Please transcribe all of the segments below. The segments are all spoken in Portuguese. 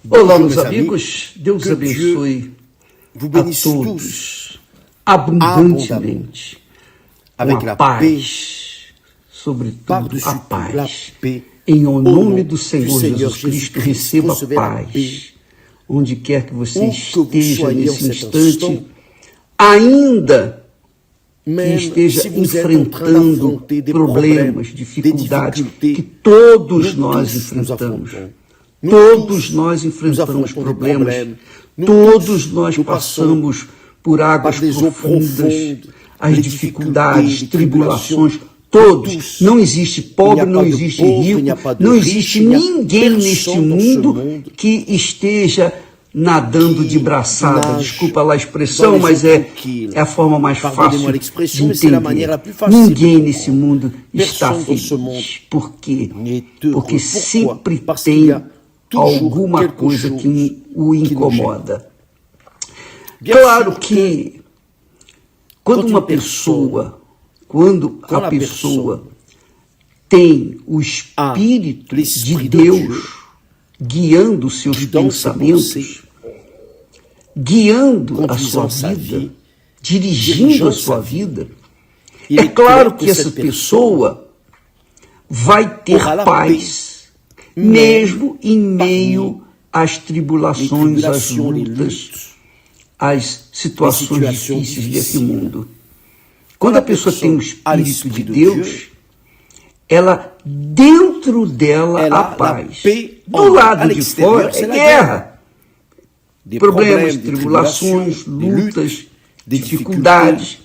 Olá, meus amigos, Deus abençoe a todos abundantemente, com a paz, sobretudo a paz. Em nome do Senhor Jesus Cristo, receba paz, onde quer que você esteja nesse instante, ainda que esteja enfrentando problemas, dificuldades, que todos nós enfrentamos. Todos nós enfrentamos problemas, todos nós passamos por águas profundas, as dificuldades, tribulações, todos. Não existe pobre, não existe rico, não existe ninguém neste mundo que esteja nadando de braçada. Desculpa lá a expressão, mas é a forma mais fácil de entender. Ninguém nesse mundo está feliz. Por quê? Porque sempre tem alguma coisa que o incomoda. Claro que quando a pessoa tem o Espírito de Deus guiando os seus pensamentos, guiando a sua vida, dirigindo a sua vida, é claro que essa pessoa vai ter paz, mesmo em meio às tribulações, às lutas, às situações difíceis desse mundo. Quando a pessoa tem o Espírito de Deus, ela, dentro dela, há paz. Do lado de fora é guerra. Problemas, tribulações, lutas, dificuldades.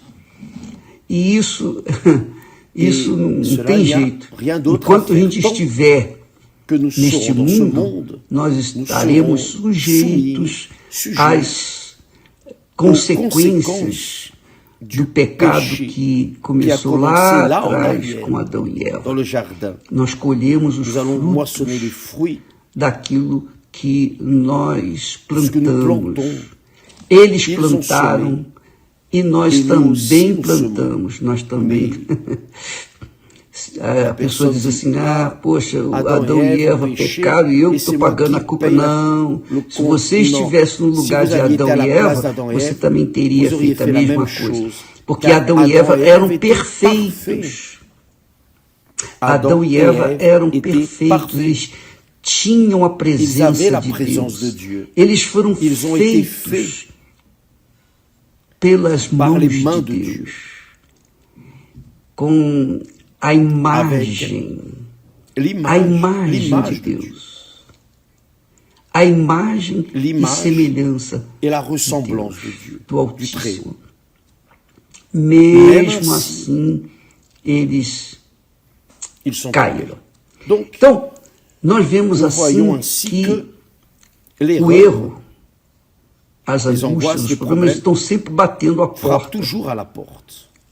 E isso não tem jeito. Enquanto a gente estiver neste mundo, nós estaremos sujeitos às consequências do pecado que começou lá atrás com Adão e Eva. Nós colhemos os frutos daquilo que nós plantamos. Eles plantaram e nós também plantamos. Nós também. A pessoa diz assim, poxa, Adão e Eva pecaram e eu estou pagando a culpa. Não, se você estivesse no lugar de Adão e Eva, você também teria feito a mesma coisa. Porque Adão e Eva eram perfeitos. Adão e Eva eram perfeitos, eles tinham a presença de Deus. Eles foram feitos pelas mãos de Deus, com a imagem de Deus, a imagem e semelhança de Deus, do Altíssimo. Mesmo assim, eles caíram. Então, nós vemos assim que o erro, as angústias, os problemas estão sempre batendo a porta.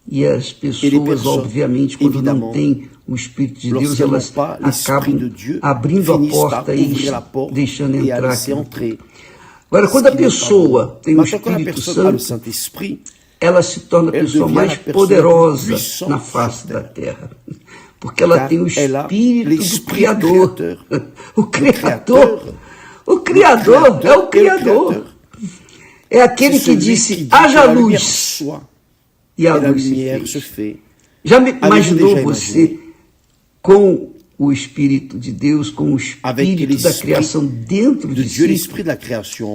E as pessoas, obviamente, quando não têm o Espírito de Deus, elas acabam abrindo a porta e deixando entrar aquilo. Agora, quando a pessoa tem o Espírito Santo, ela se torna a pessoa mais poderosa na face da terra. Porque ela tem o Espírito do Criador. O Criador é o Criador. É aquele que disse, haja luz. E a luz se fez. Já imaginou você com o Espírito de Deus, com o Espírito da criação dentro de si?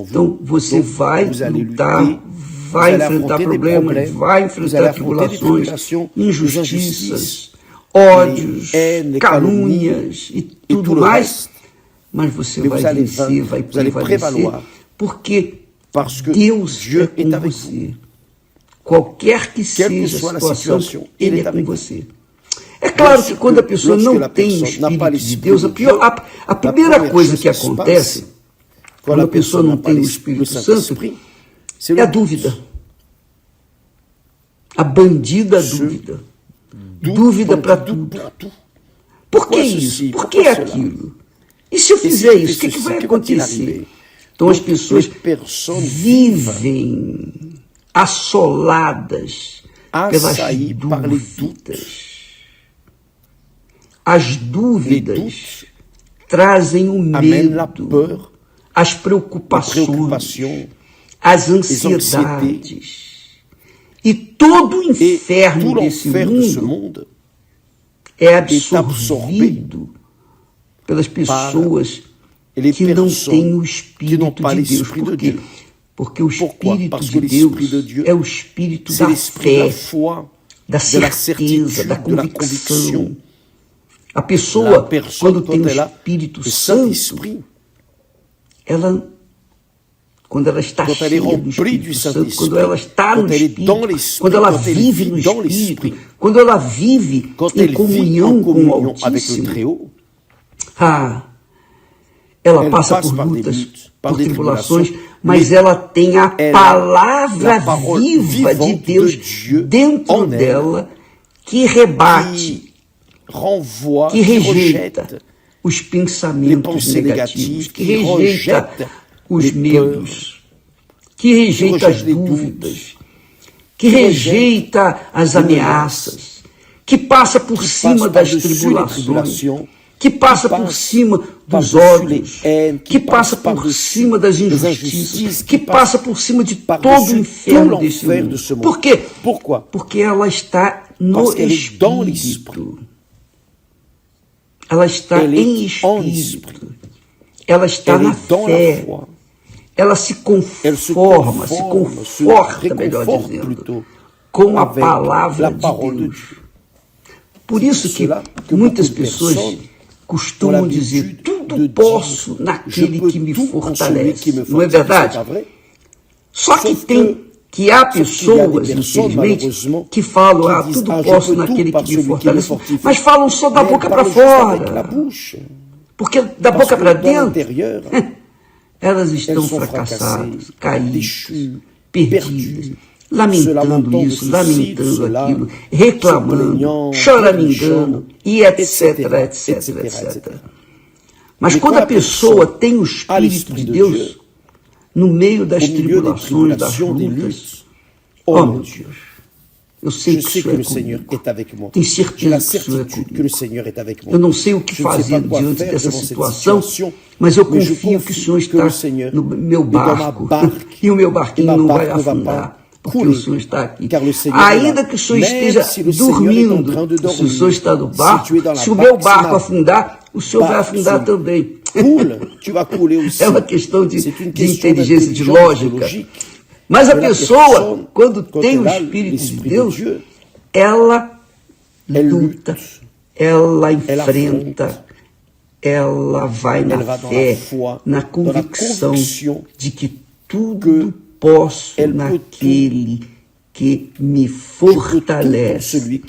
Então você vai lutar, vai enfrentar problemas, vai enfrentar tribulações, injustiças, ódios, calúnias e tudo mais, mas você vai vencer, vai prevalecer, porque Deus é com você. Qualquer que seja a situação, Ele é com você. É claro que quando a pessoa não tem o Espírito de Deus, a primeira coisa que acontece, quando a pessoa não tem o Espírito Santo, é a dúvida. A bandida dúvida. Dúvida para tudo. Por que isso? Por que aquilo? E se eu fizer isso, o que vai acontecer? Então as pessoas vivem assoladas pelas dúvidas. As dúvidas trazem o medo. as preocupações, as ansiedades e todo o inferno desse mundo é absorvido pelas pessoas que não têm o Espírito de Deus. Por quê? Porque o Espírito de Deus é o Espírito da fé, da certeza, da convicção. A pessoa, quando tem o Espírito Santo, quando ela está cheia do Espírito Santo, quando ela está no Espírito, quando ela vive no Espírito, quando ela vive em comunhão com o Altíssimo, ela passa por lutas, por tribulações, mas ela tem a palavra viva de Deus dentro dela, que rebate, que rejeita os pensamentos negativos, que rejeita os medos, que rejeita as dúvidas, que rejeita as ameaças, que passa por cima das tribulações, que passa por cima dos ódios, que passa por cima das injustiças, que passa por cima de todo o inferno desse mundo. Por quê? Porque ela está no Espírito. Ela está em Espírito. Ela está na fé. Ela se conforma, se conforta, melhor dizendo, com a palavra de Deus. Por isso que muitas pessoas costumam dizer, tudo posso naquele que me fortalece. Não é verdade? Só que há pessoas, infelizmente, que falam, tudo posso naquele que me fortalece, mas falam só da boca para fora. Porque da boca para dentro, elas estão fracassadas, caídas, perdidas, lamentando isso, lamentando aquilo, reclamando, choramingando, e etc, etc, etc. Mas quando a pessoa tem o Espírito de Deus, no meio das tribulações, das lutas, oh meu Deus, eu sei que o Senhor é comigo. Tenho certeza que o Senhor é comigo. Eu não sei o que fazer diante dessa situação, mas eu confio que o Senhor está no meu barco, e o meu barquinho não vai afundar, porque o Senhor está aqui. Ainda que o Senhor esteja dormindo, se o Senhor está no barco, se o meu barco afundar, o Senhor vai afundar também. É uma questão de inteligência, de lógica. Mas a pessoa, quando tem o Espírito de Deus, ela luta, ela enfrenta, ela vai na fé, na convicção de que tudo posso naquele que me fortalece.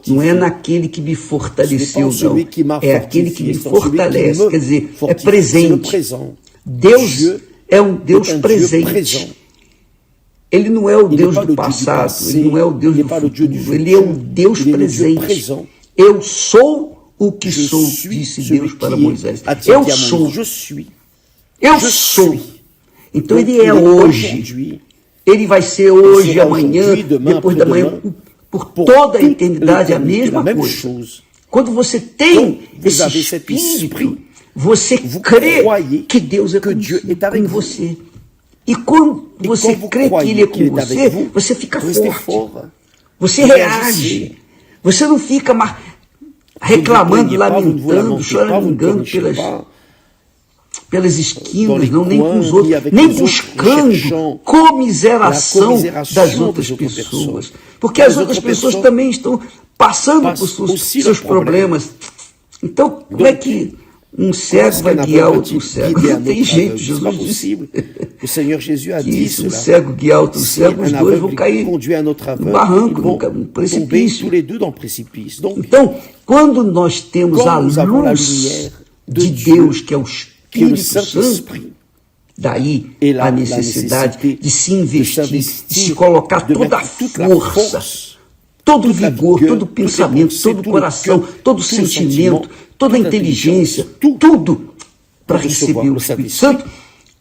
Não é naquele que me fortaleceu, não. É aquele que me fortalece. Quer dizer, é presente. Deus é um Deus presente. Ele não é o Deus do passado, ele não é o Deus do futuro, ele é o Deus presente. Eu sou o que sou, disse Deus para Moisés. Eu sou. Eu sou. Então ele é hoje. Ele vai ser hoje, amanhã, depois da manhã, por toda a eternidade a mesma coisa. Quando você tem esse Espírito, você crê que Deus é com você. E quando você crê que Ele é com você, você fica forte. Você reage. Você não fica reclamando, lamentando, choramingando pelas esquinas, não, nem com os outros, nem buscando comiseração das outras pessoas. Porque as outras pessoas também estão passando por seus problemas. Então, como é que um cego vai guiar outro cego? Não tem jeito, Jesus disse. O Senhor Jesus a dit se o cego guiar outro cego, os dois vão cair no barranco, no precipício. Então, quando nós temos a luz de Deus, que é o Espírito Santo, daí a necessidade de se investir, de se colocar toda a força, todo o vigor, todo o pensamento, todo o coração, todo o sentimento, toda a inteligência, tudo para receber o Espírito Santo,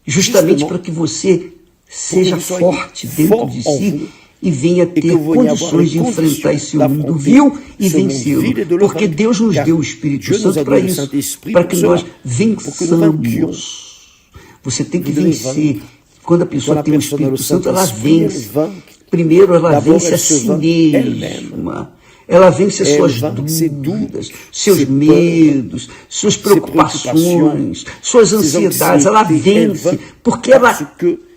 justamente para que você seja forte dentro de si e venha ter condições de enfrentar esse mundo vil e vencê-lo. Porque Deus nos deu o Espírito Santo para isso, para que nós vençamos. Você tem que vencer. Quando a pessoa tem o Espírito Santo, ela vence. Primeiro, ela vence a si mesma. Ela vence as suas dúvidas, seus medos, suas preocupações, suas ansiedades. Ela vence, porque ela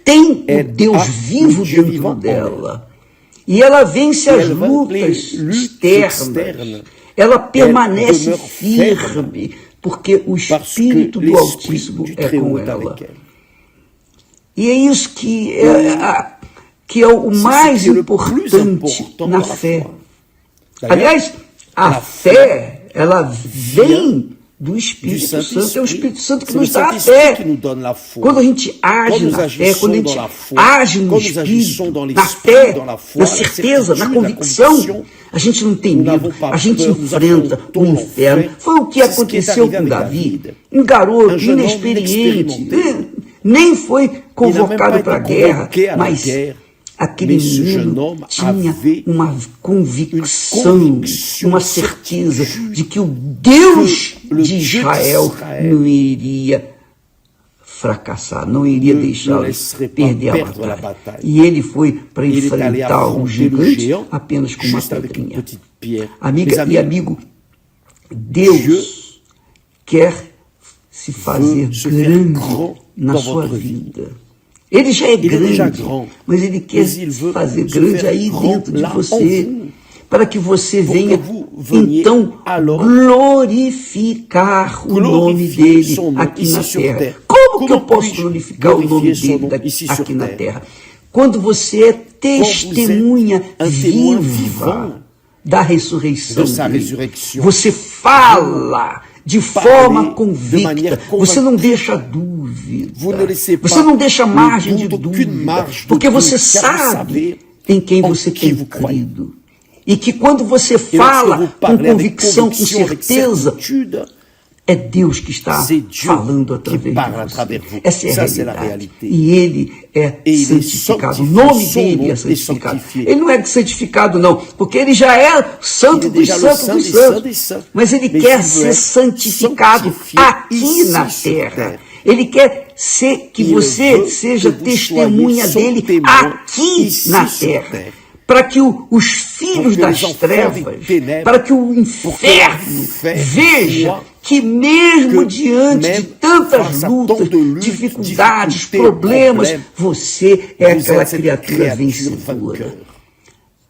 tem o Deus vivo dentro dela. E ela vence as lutas externas. Ela permanece firme, porque o Espírito do Altíssimo é com ela. E é isso que é o mais importante na fé. Aliás, a fé, ela vem do Espírito Santo. É o Espírito Santo que nos dá a fé. Quando a gente age na fé, quando a gente age no Espírito, na fé, na certeza, na convicção, a gente não tem medo, a gente enfrenta o inferno. Foi o que aconteceu com Davi, um garoto inexperiente, nem foi convocado para a guerra, mas aquele menino tinha uma convicção, uma certeza de que o Deus de Israel não iria fracassar, não iria deixá-lo perder a batalha. E ele foi para enfrentar o gigante apenas com uma pedrinha. Amiga e amigo, Deus quer se fazer grande na sua vida. Ele já é grande, mas Ele quer se fazer grande aí dentro de você, para que você venha, então, glorificar o nome dEle aqui na terra. Como que eu posso glorificar o nome dEle aqui na terra? Quando você é testemunha viva da ressurreição dEle. Você fala de forma convicta, você não deixa dúvida, você não deixa margem de dúvida, porque você sabe em quem você tem crido. E que quando você fala com convicção, com certeza, é Deus que está falando através de você. Essa é a realidade. E Ele é santificado. O nome dEle é santificado. Ele não é santificado, não, porque Ele já é santo dos santos dos santos. Mas Ele quer ser santificado aqui na terra. Ele quer que você seja testemunha dEle aqui na terra. Para que os filhos das trevas, para que o inferno veja que mesmo diante de tantas lutas, dificuldades, problemas, você é aquela criatura vencedora.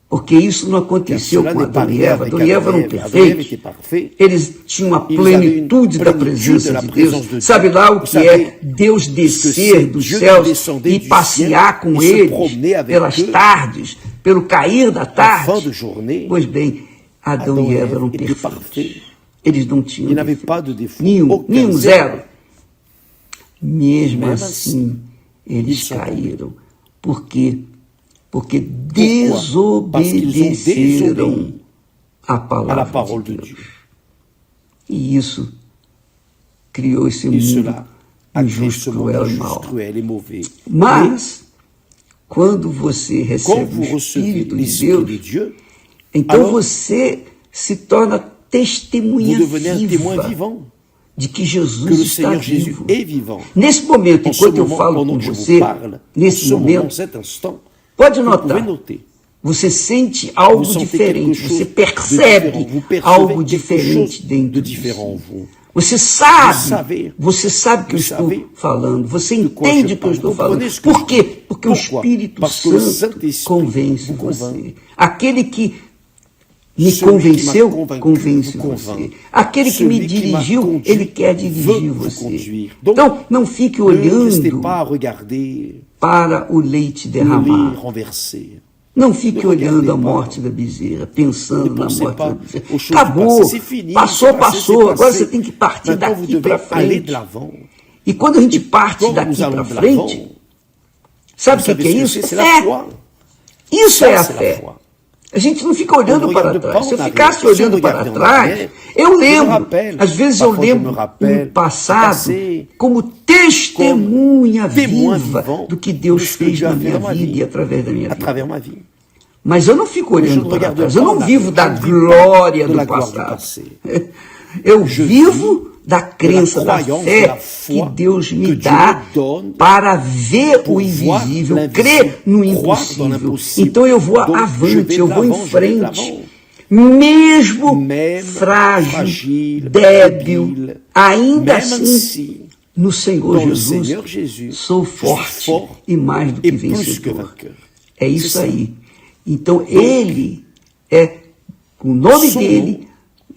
Porque isso não aconteceu com Adão e Eva. Adão e Eva eram perfeitos. Eles tinham a plenitude da presença de Deus. Sabe lá o que é Deus descer dos céus e passear com eles pelas tardes, pelo cair da tarde? Pois bem, Adão e Eva eram perfeitos. Eles não tinham nenhum, zero. Mesmo assim, eles caíram. Por quê? Porque desobedeceram a palavra de Deus. E isso criou esse mundo injusto, cruel e mau. Mas, quando você recebe o Espírito de Deus, então você se torna testemunha viva de que Jesus está vivo. Nesse momento, enquanto eu falo com você, nesse momento, pode notar, você sente algo diferente, você percebe algo diferente dentro de você. Você sabe que eu estou falando, você entende o que eu estou falando. Por quê? Porque o Espírito Santo convence você. Aquele que me convenceu, convence você. Aquele que me dirigiu, ele quer dirigir você. Então, não fique olhando para o leite derramado. Não fique olhando a morte da bezerra, pensando na morte da bezerra. Acabou, passou, agora você tem que partir daqui para frente. E quando a gente parte daqui para frente, sabe o que é isso? Fé. Isso é a fé. A gente não fica olhando para trás. Se eu ficasse olhando para trás, eu lembro, às vezes eu lembro um passado como testemunha viva do que Deus fez na minha vida e através da minha vida. Mas eu não fico olhando para trás, eu não vivo da glória do passado. Eu vivo da crença, da fé que Deus me dá para ver o invisível, crer no impossível. Então eu vou avante, eu vou em frente. Mesmo frágil, débil, ainda assim, no Senhor Jesus, sou forte e mais do que vencedor. É isso aí. Então ele o nome dele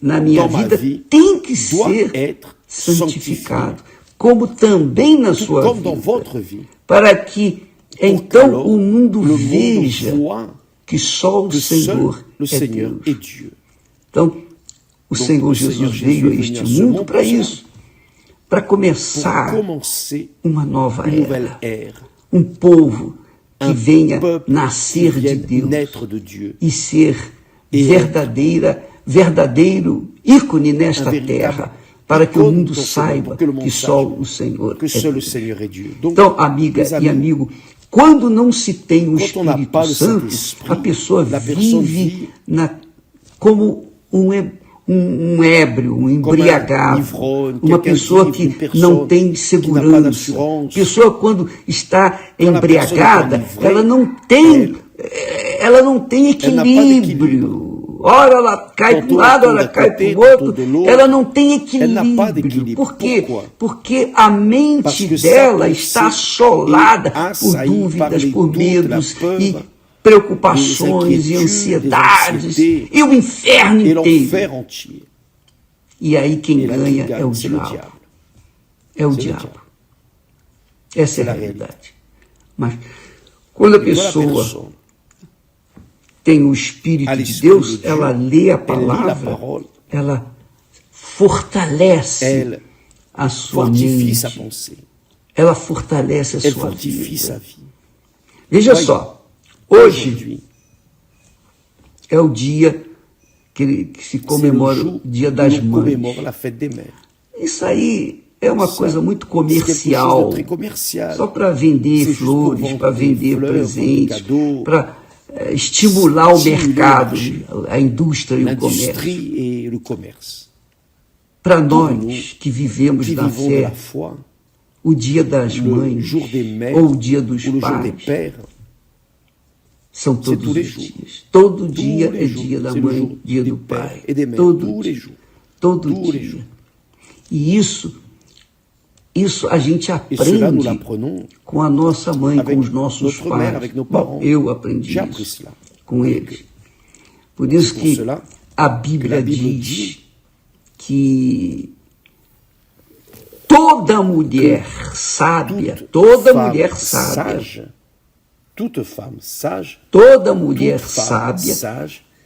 na minha vida tem que ser santificado, como também na sua vida, para que então o mundo veja que só o Senhor é Deus. Então, o Senhor Jesus veio a este mundo para isso, para começar uma nova era, um povo que venha nascer de Deus e ser verdadeiro ícone nesta terra, para que o mundo saiba que só o Senhor é Deus. Então, amiga e amigo, quando não se tem o Espírito Santo, a pessoa vive como um ébrio, um embriagado, uma pessoa que não tem segurança. Pessoa, quando está embriagada, ela não tem equilíbrio. Ora ela cai para um lado, ora ela cai para o outro, ela não tem equilíbrio. Por quê? Porque a mente dela está assolada por dúvidas, por medos e preocupações e ansiedades e o inferno inteiro. E aí quem ganha é o diabo. É o diabo. Essa é a realidade. Mas quando a pessoa tem o Espírito de Deus, ela lê a palavra, ela fortalece a sua mente, ela fortalece a sua vida. Veja só, hoje é o dia que se comemora o Dia das Mães. Isso aí é uma coisa muito comercial, só para vender flores, para vender presentes, para estimular o mercado, a indústria e o comércio. Para nós que vivemos da fé, o Dia das Mães ou o Dia dos Pais são todos os dias. Todo dia é dia da mãe, dia do pai. Todo dia. E isso a gente aprende com a nossa mãe, com os nossos pais. Bom, eu aprendi isso com eles. Por isso que a Bíblia diz que toda mulher sábia, toda mulher sábia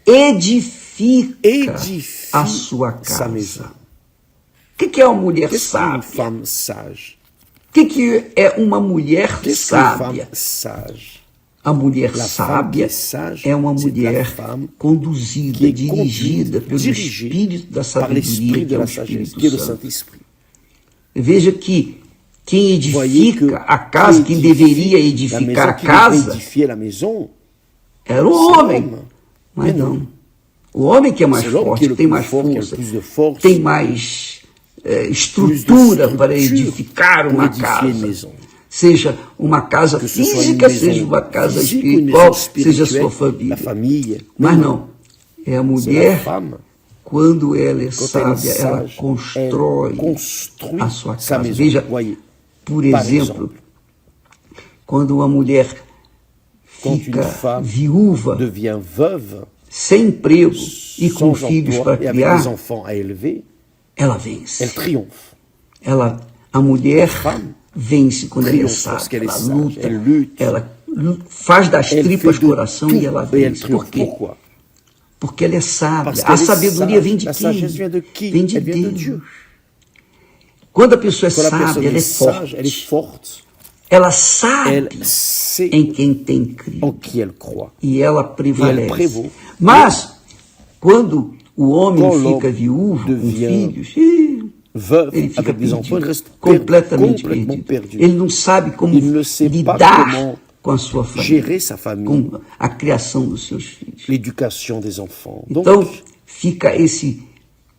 edifica a sua casa. O que é uma mulher sábia? O que é uma mulher sábia? A mulher sábia é uma mulher conduzida, dirigida pelo Espírito da sabedoria, que é o Espírito Santo. Veja que quem edifica a casa, quem deveria edificar a casa, era o homem. Mas não. O homem que é mais forte, tem mais força, tem mais estrutura para edificar uma casa. Seja uma casa física, seja uma casa espiritual, seja a sua família. Mas não. É a mulher, quando ela é sábia, ela constrói a sua casa. Veja, por exemplo, quando uma mulher fica viúva, sem emprego e com filhos para criar, ela vence. A mulher vence quando ela é sábia, ela luta, ela faz das tripas coração e ela vence. Por quê? Porque ela é sábia. A sabedoria vem de quem? Vem de Deus. Quando a pessoa é sábia, ela é forte. Ela sabe em quem tem crido. E ela prevalece. Mas, quando o homem fica viúvo, com filhos, ele fica perdido, completamente perdido. Ele não sabe como lidar com a sua família, com a criação dos seus filhos. Então, fica esse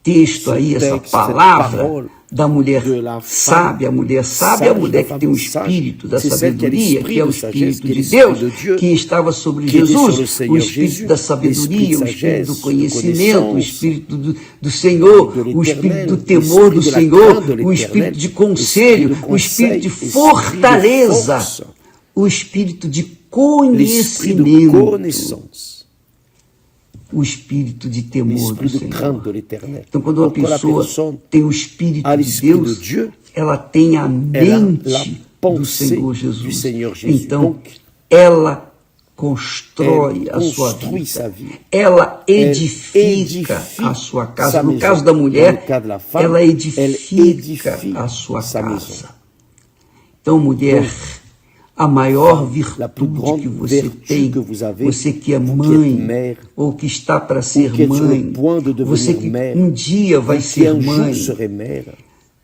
texto aí, essa palavra da mulher sábia, a mulher sábia é a mulher que tem o espírito da sabedoria, que é o Espírito de Deus, que estava sobre Jesus, o Espírito da sabedoria, o Espírito do conhecimento, o Espírito do Senhor, o Espírito do temor do Senhor, o Espírito de conselho, o Espírito de fortaleza, o Espírito de conhecimento, o espírito de temor do Senhor. Então, quando uma pessoa tem o Espírito de Deus, ela tem a mente do Senhor Jesus. Então, ela constrói a sua vida. Ela edifica a sua casa. No caso da mulher, ela edifica a sua casa. Então, mulher, a maior virtude que você tem, você que é mãe, ou que está para ser mãe, você que um dia vai ser mãe,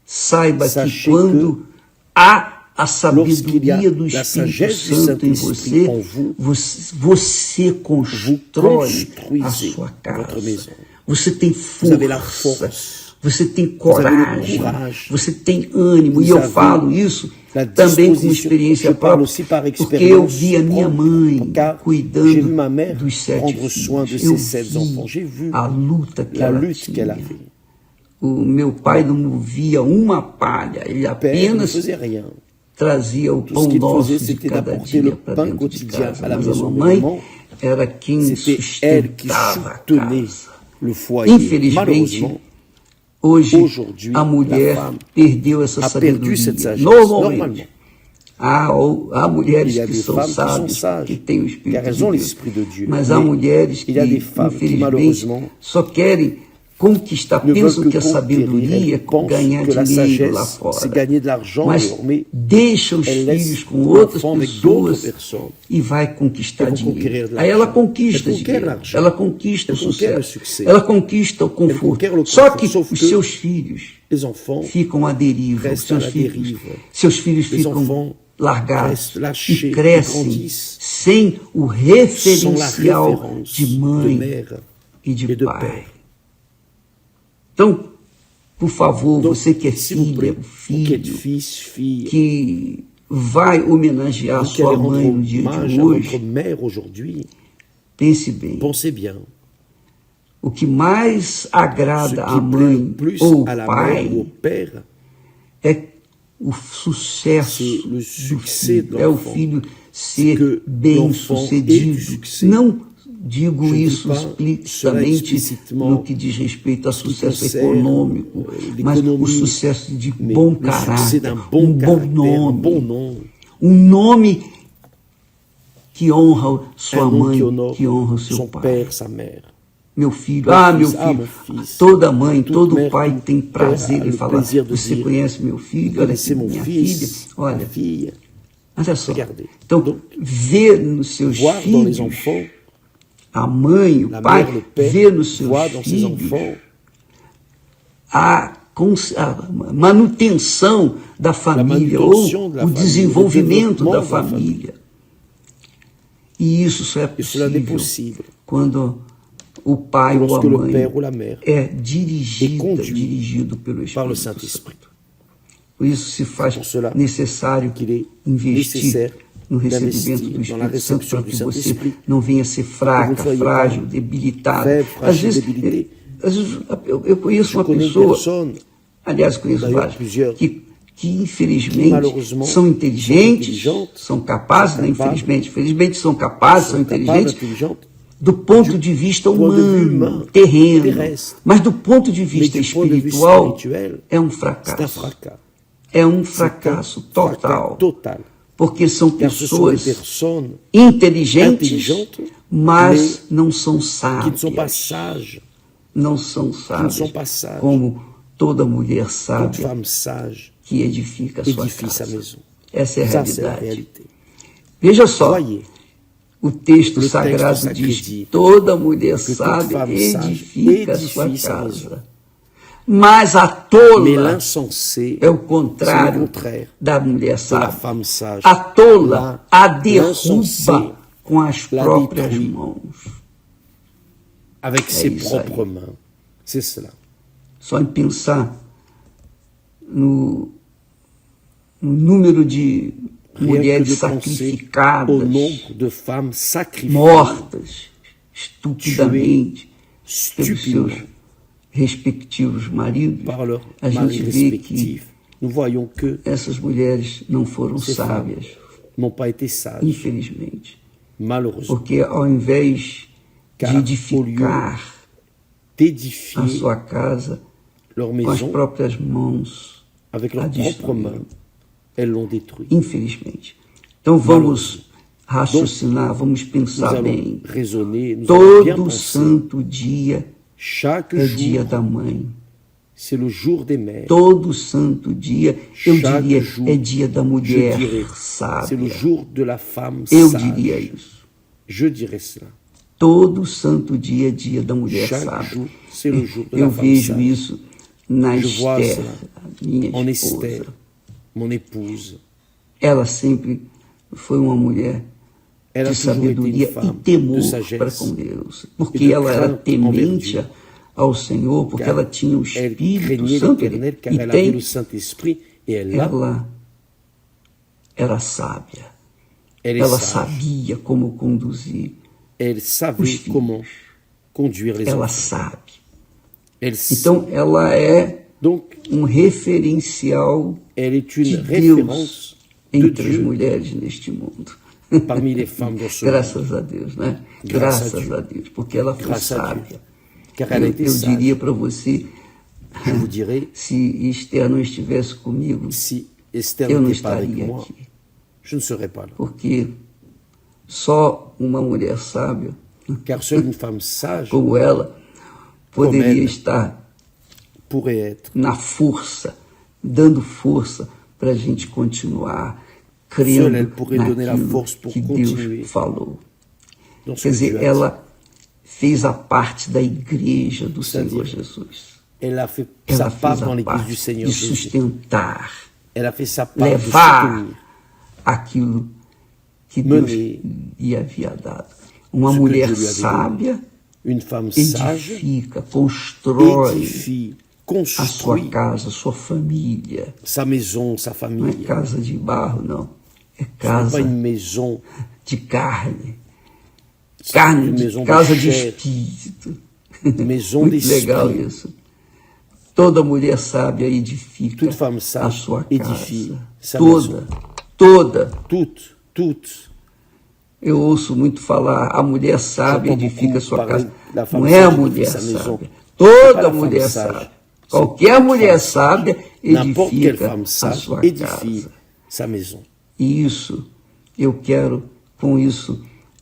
saiba que quando há a sabedoria do Espírito Santo em você, você constrói a sua casa. Você tem força, você tem coragem, você tem ânimo. E eu falo isso também com experiência própria, porque eu vi a minha mãe cuidando dos 7 filhos. Eu vi a luta que ela tinha. O meu pai não movia uma palha, ele apenas trazia o pão nosso de cada dia para dentro de casa. Mas a mamãe era quem sustentava a casa. Infelizmente, hoje a mulher perdeu essa sabedoria. Normalmente, há mulheres que são sábias, que têm o Espírito de Deus, mas há mulheres que, infelizmente, só querem conquistar, pensam que a sabedoria é ganhar dinheiro lá fora, mas deixa os filhos com outras pessoas e vai conquistar dinheiro. Aí ela conquista dinheiro, ela conquista o sucesso, ela conquista o conforto. Só que os seus filhos ficam à deriva, seus filhos ficam largados e crescem sem o referencial de mãe e de pai. Então, por favor, você que é filha, filho, que vai homenagear sua mãe no dia de hoje, pense bem. O que mais agrada a mãe ou o pai é o sucesso do filho, é o filho ser bem-sucedido. Não digo isso explicitamente no que diz respeito a sucesso econômico, mas o sucesso de bom caráter, um bom nome, um nome que honra sua mãe, que honra o seu pai. Meu filho, meu filho, toda mãe, todo pai tem prazer em falar, você conhece meu filho, olha aqui minha filha, olha só. Então, ver nos seus filhos, a mãe, o pai, vê nos seus filhos a manutenção da família ou o desenvolvimento da família. E isso só é possível quando o pai ou a mãe é dirigido pelo Espírito Santo. Por isso se faz necessário investir no recebimento do Espírito Santo, para que você não venha ser fraca, frágil, debilitada. Às vezes eu conheço uma pessoa, aliás, conheço várias, que infelizmente são inteligentes, são capazes, né? Infelizmente são capazes, são inteligentes, do ponto de vista humano, terreno, mas do ponto de vista espiritual, é um fracasso. É um fracasso total. Porque são pessoas inteligentes, mas não são sábias. Não são sábias, como toda mulher sábia que edifica a sua casa. Essa é a realidade. Veja só, o texto sagrado diz que toda mulher sábia edifica a sua casa. Mas a tola é o contrário da mulher sábia. A tola a derruba com as próprias mãos. Avec ses propres mains. C'est cela. só em pensar no número de mulheres sacrificadas, au nombre de femmes sacrifiées, mortas estupidamente pelos seus respectivos maridos, a gente vê que nous voyons que essas mulheres não foram sábias, n'ont pas été sages, infelizmente, malheureusement, porque ao invés de edificar a sua casa leur com as maison próprias mãos, avec leurs propres mains, elles l'ont détruit. Infelizmente. Então vamos raciocinar, vamos pensar bem. Raisonner, nous allons bien Todo penser. santo dia Chaque é jour, dia da mãe. c'est le jour des mères. Todo santo dia, eu Chaque diria, jour, é dia da Je mulher dirais, c'est le sábia. jour de la femme Eu sage. diria isso. Je dirais cela. Todo santo dia é dia da mulher Chaque sábia. jour, c'est le jour de Eu la femme vejo sage. isso na Je vois Esther, cela minha en esposa. Esther, mon épouse. Ela sempre foi uma mulher Elle a de toujours été une sabedoria e femme de temor para sagesse. com Deus. E Porque de ela era crainte envers temente Dieu. ao Senhor, porque Car ela tinha o Elle Espírito craignait Santo l'Éternel car e elle avait tem. le Saint-Esprit et elle l'a. Ela era sábia. Elle est Ela sage. sabia como conduzir. Elle savait Os filhos. comment conduire les Ela enfants. sabe. Elle sait. Então, ela é Donc, referencial elle est de une référence Deus de entre as Dieu mulheres neste mundo. parmi les femmes dans ce monde. Graças a Deus, né? Graças Graças a a Deus, porque ela foi Grâce à Dieu. sábia. Car elle a été Eu sage. diria para você, Je vous dirais, se Esther não estivesse comigo, si Esther eu não n'était pas avec estaria moi, aqui. je ne serais pas là. Porque só uma mulher sábia, Car seule une femme sage como ela, poderia ela. estar pourrait être na força, dando força para a gente continuar Seule elle crendo pourrait donner la naquilo force pour que continuer Deus falou. dans ce Quer que dizer, Dieu a dit. ela fez a parte da igreja do C'est-à-dire, Senhor Jesus. Elle a fait Ela sa part fez dans a l'église du parte Seigneur de Jésus. sustentar, Elle a fait sa part de levar soutenir aquilo que Deus Mener lhe havia dado. Uma ce que mulher Dieu lui avait sábia une femme sage, edifica, constrói édifie, a sua construit casa, sua família. sa maison, sa Não é famille. casa de barro, não. É Ce n'est casa pas une maison, de carne. c'est Carne une de maison casa de de chair, espírito. maison Muito legal d'esprit. isso. Toda mulher sábia edifica Toute femme a sage sua édifie casa. sa Toda, maison. toda. Toutes. Eu ouço muito falar, a mulher sábia J'entends edifica a beaucoup sua parler casa. da femme Não é a sage mulher edifica sa maison. sábia. C'est pas Toda la mulher femme sage. sábia. Qualquer mulher sábia N'importe quelle edifica femme a sage sua édifie casa. sa maison. E isso, eu quero, com isso,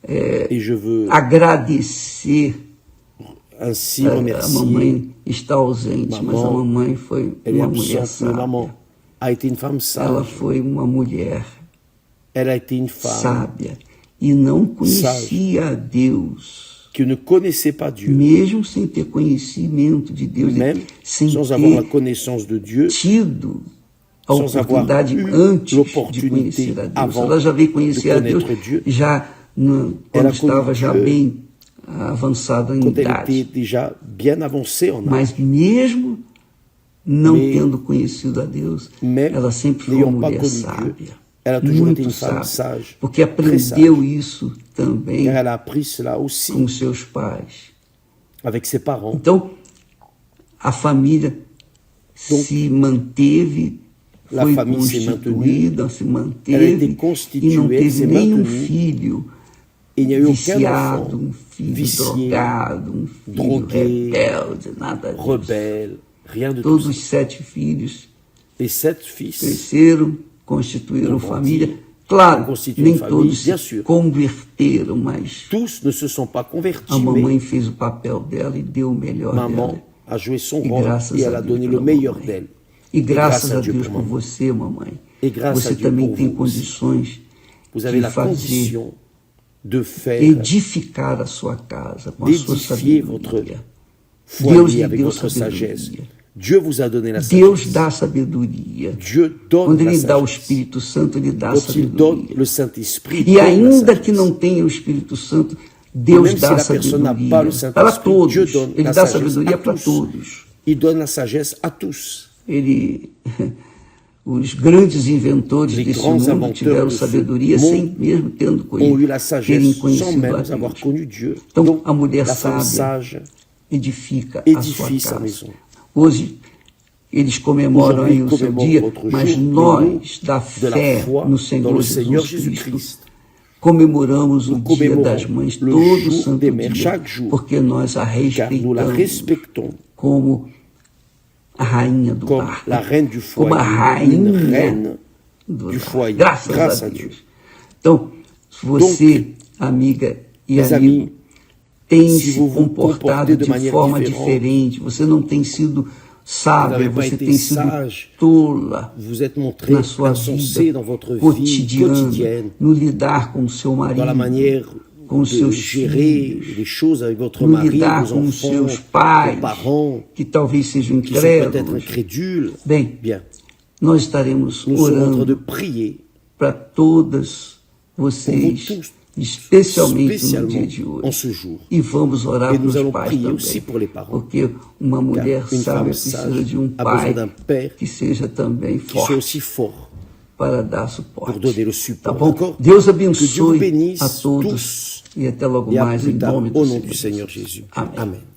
Et je veux agradecer. ainsi A remercier. mamãe está ausente, mas a Maman, mamãe foi Elle est uma mulher absente, mais sábia. maman a été une femme Ela sage. foi uma mulher Elle a été une femme sábia e não conhecia a Deus, qui ne connaissait pas Dieu, mesmo sem ter conhecimento de Deus, même sem sans avoir la ter connaissance de Dieu, tido a sans avoir oportunidade eu antes de l'opportunité conhecer a Deus. avant Ela já veio conhecer de a Deus connaître Dieu. já quando Ela estava já conheceu bem avançada em quand elle idade. était déjà bien avancée en âge. Mas mesmo não Mais, tendo conhecido a Deus, même ela sempre foi n'ayant uma pas mulher connu Dieu, sábia. elle a toujours Muito été une femme sábia, sage, porque aprendeu isso também car elle a appris cela aussi com seus pais. avec ses parents. Então, a família se manteve, La foi famille s'est constituída, se Elle a manteve été e não constituée, elle teve s'est nenhum maintenue. filho Et il n'y a eu aucun viciado, enfant um filho vicié, drogado, um filho drogué, rebelde, nada disso. rebelle, rien de tout Todos ça. os 7 filhos Les 7 fils, cresceram, constituíram Não família. constituíram Claro, nem família, todos bien se sûr. converteram, mas tous ne se sont pas convertis, a mamãe mais fez o papel dela e deu o melhor maman dela. a joué son E rôle graças et a elle a Deus donné pela le meilleur mamãe. d'elle. E graças a Dieu Deus pour por maman. você, mamãe. Et grâce Você à Dieu também pour tem vous condições Vous avez de la fazer, condition de faire, edificar a sua casa com a sua d'édifier votre sabedoria. foyer lhe avec deu votre sagesse. sabedoria. Dieu vous a donné la Deus sagesse. dá sabedoria. Dieu donne Quando la Ele dá o sagesse. Espírito Santo, Ele dá Quand il donne sabedoria. le Saint-Esprit, E donne la ainda sagesse. que não tenha o Espírito Santo, Deus Même dá si la personne n'a sabedoria pas le Saint-Esprit, para todos. Dieu donne Ele la dá sagesse sabedoria à para tous. todos. Il donne la sagesse à tous. Os grandes inventores Les desse grands mundo tiveram inventeurs de ce sabedoria monde sem mesmo tendo ont eu la terem sagesse sans conhecido même a avoir Deus. connu Dieu. Então, Donc, a mulher la femme sábia sage edifica édifie a sua sa casa. maison. Hoje, eles comemoram aí o seu Commémorent dia, votre mas jour, nós, da de la fé foi no dans le Senhor Seigneur Jesus Cristo, Jésus-Christ. comemoramos o Dia commémorons das Mães le todo jour santo des mères dia, chaque jour, porque nós a Car nous la respeitamos respectons como a rainha do comme lar, la reine du como a foyer, une rainha reine do du lar. foyer, Graças grâce a à Deus. Dieu. Então, se você, amiga e mes amigo, amis, tem se se vous vous comportado comportez de de manière forma différente, diferente, você não tem sido sábia, n'avez pas você été tem sido sage, tola vous êtes montré na sua insensé vida dans votre vie cotidiana, quotidienne, no lidar com o seu marido, dans la manière com os de seus gérer filhos, les choses avec votre no mari, lidar vos com os enfants, seus vos pais, parents, que talvez sejam qui sont peut-être incrédulos. incrédules. Bem, Bien, nós estaremos nous sommes en train de orando prier para todas pour vous vocês, tous, especialmente no spécialement dia de en hoje. ce jour. E vamos orar Et para nous os allons pais prier também, aussi pour les parents. porque uma mulher une sábia femme precisa sage de um a pai besoin d'un père que seja também qui soit forte aussi fort para dar pour suporte. donner le Tá support. bom? D'accord? Deus Que Dieu vous abençoe bénisse a todos tous e até logo et à mais plus em tard nome au do nom du Senhor Seigneur Jesus. Jésus. Amém. Amen.